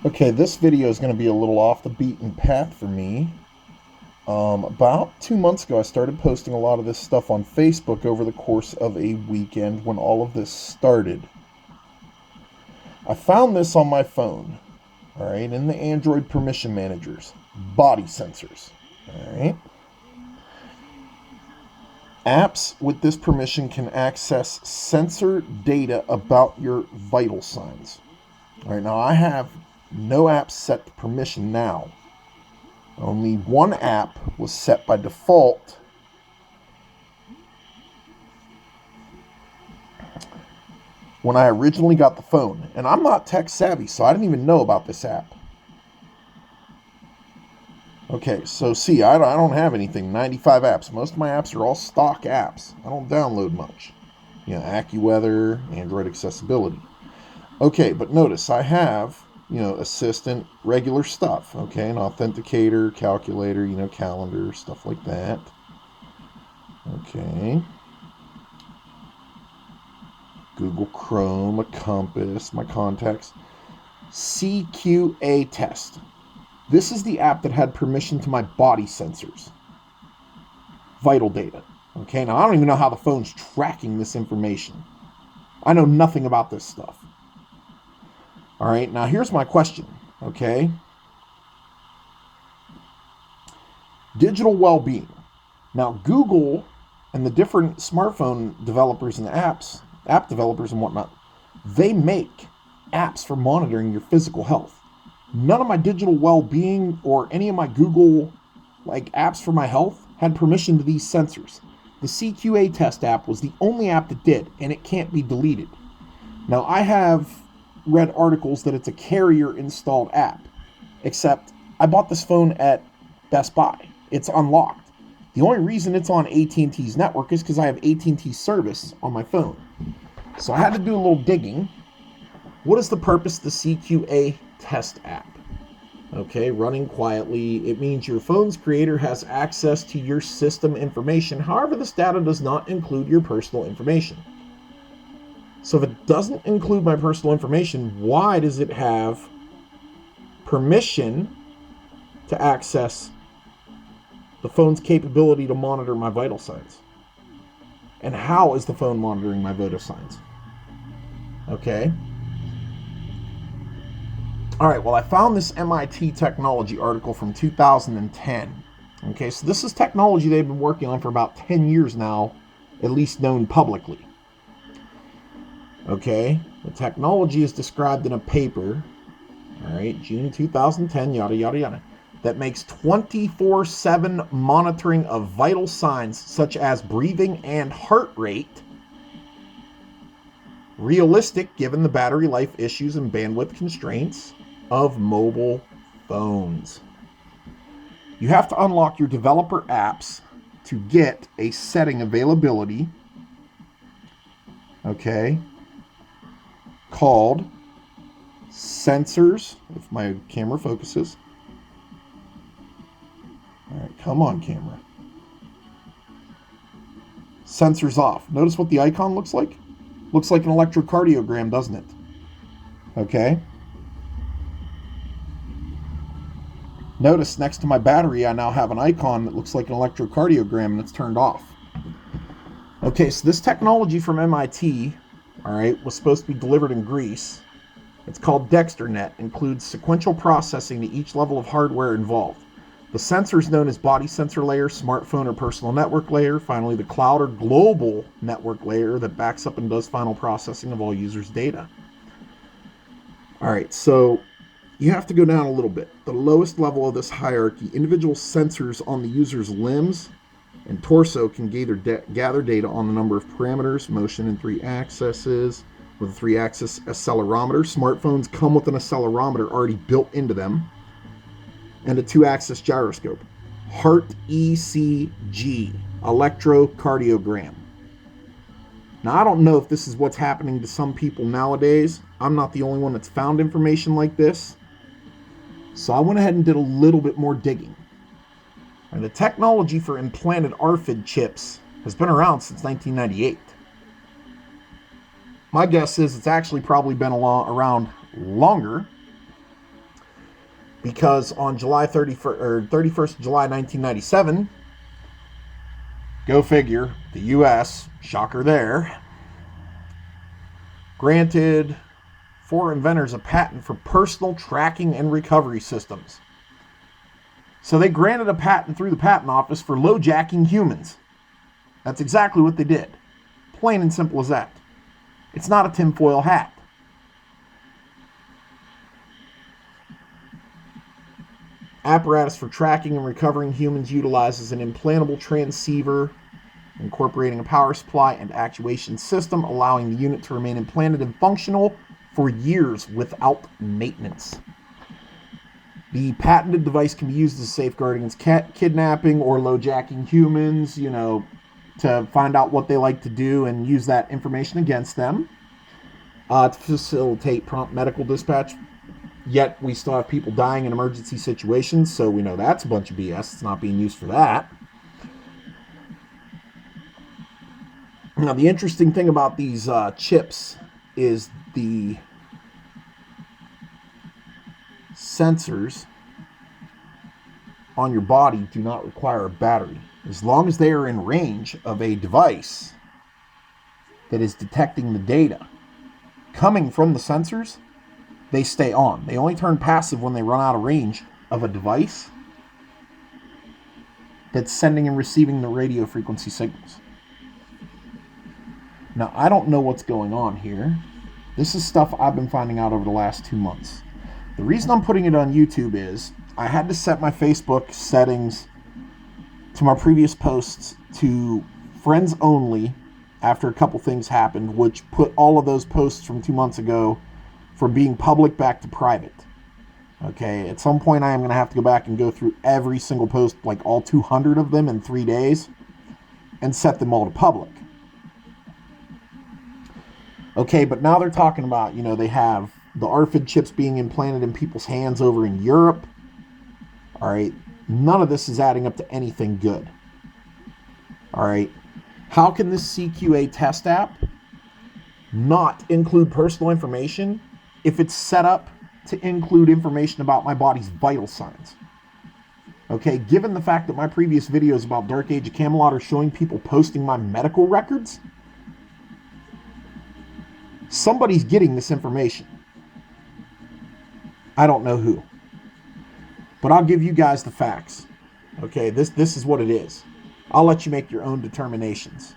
Okay, this video is going to be a little off the beaten path for me. About 2 months ago, I started posting a lot of this stuff on Facebook over the course of a weekend when all of this started. I found this on my phone, all right, in the Android permission managers, body sensors, all right. Apps with this permission can access sensor data about your vital signs. All right, now I have no apps set to permission now. Only one app was set by default when I originally got the phone. And I'm not tech savvy, so I didn't even know about this app. Okay, so see, I don't have anything, 95 apps. Most of my apps are all stock apps. I don't download much. AccuWeather, Android accessibility. Okay, but notice I have, assistant, regular stuff. Okay, an authenticator, calculator, calendar, stuff like that. Okay. Google Chrome, a compass, my contacts. CQA test. This is the app that had permission to my body sensors. Vital data. Okay, now I don't even know how the phone's tracking this information. I know nothing about this stuff. All right, now here's my question, okay? Digital well-being. Now, Google and the different smartphone developers and app developers and whatnot, they make apps for monitoring your physical health. None of my digital well-being or any of my Google apps for my health had permission to these sensors. The CQA test app was the only app that did, and it can't be deleted. Now, I have read articles that it's a carrier installed app, except I bought this phone at Best Buy. It's unlocked. The only reason it's on AT&T's network is because I have AT&T service on my phone. So I had to do a little digging. What is the purpose of the CQA test app? Okay, running quietly. It means your phone's creator has access to your system information. However, this data does not include your personal information. So if it doesn't include my personal information, why does it have permission to access the phone's capability to monitor my vital signs? And how is the phone monitoring my vital signs? Okay. All right, well, I found this MIT technology article from 2010. Okay, so this is technology they've been working on for about 10 years now, at least known publicly. Okay, the technology is described in a paper, all right, June 2010, yada, yada, yada, that makes 24/7 monitoring of vital signs such as breathing and heart rate realistic given the battery life issues and bandwidth constraints of mobile phones. You have to unlock your developer apps to get a setting availability, okay, called sensors, if my camera focuses. All right, come on, camera. Sensors off. Notice what the icon looks like? Looks like an electrocardiogram, doesn't it? Okay. Notice next to my battery, I now have an icon that looks like an electrocardiogram and it's turned off. Okay, so this technology from MIT, all right, was supposed to be delivered in Greece. It's called DexterNet, includes sequential processing to each level of hardware involved. The sensor is known as body sensor layer, smartphone or personal network layer. Finally, the cloud or global network layer that backs up and does final processing of all users' data. All right, so you have to go down a little bit. The lowest level of this hierarchy, individual sensors on the user's limbs and torso can gather data on the number of parameters, motion, and 3 axes with a 3-axis accelerometer. Smartphones come with an accelerometer already built into them, and a 2-axis gyroscope. Heart ECG, electrocardiogram. Now, I don't know if this is what's happening to some people nowadays. I'm not the only one that's found information like this. So I went ahead and did a little bit more digging. And the technology for implanted RFID chips has been around since 1998. My guess is it's actually probably been around longer. Because on July 31st, or 31st of July 1997, go figure, the U.S., shocker there, granted 4 inventors a patent for personal tracking and recovery systems. So they granted a patent through the patent office for low-jacking humans. That's exactly what they did. Plain and simple as that. It's not a tinfoil hat. Apparatus for tracking and recovering humans utilizes an implantable transceiver incorporating a power supply and actuation system, allowing the unit to remain implanted and functional for years without maintenance. The patented device can be used as a safeguard against kidnapping or low-jacking humans, to find out what they like to do and use that information against them, to facilitate prompt medical dispatch. Yet we still have people dying in emergency situations, so we know that's a bunch of BS. It's not being used for that. Now, the interesting thing about these chips is the sensors on your body do not require a battery. As long as they are in range of a device that is detecting the data coming from the sensors, they stay on. They only turn passive when they run out of range of a device that's sending and receiving the radio frequency signals. Now, I don't know what's going on here. This is stuff I've been finding out over the last 2 months. The reason I'm putting it on YouTube is I had to set my Facebook settings to my previous posts to friends only after a couple things happened, which put all of those posts from 2 months ago from being public back to private. Okay, at some point I am going to have to go back and go through every single post, like all 200 of them in 3 days, and set them all to public. Okay, but now they're talking about, they have the RFID chips being implanted in people's hands over in Europe. All right, none of this is adding up to anything good. All right, how can this CQA test app not include personal information if it's set up to include information about my body's vital signs? Okay, given the fact that my previous videos about Dark Age of Camelot are showing people posting my medical records, somebody's getting this information. I don't know who. But I'll give you guys the facts. Okay, this is what it is. I'll let you make your own determinations.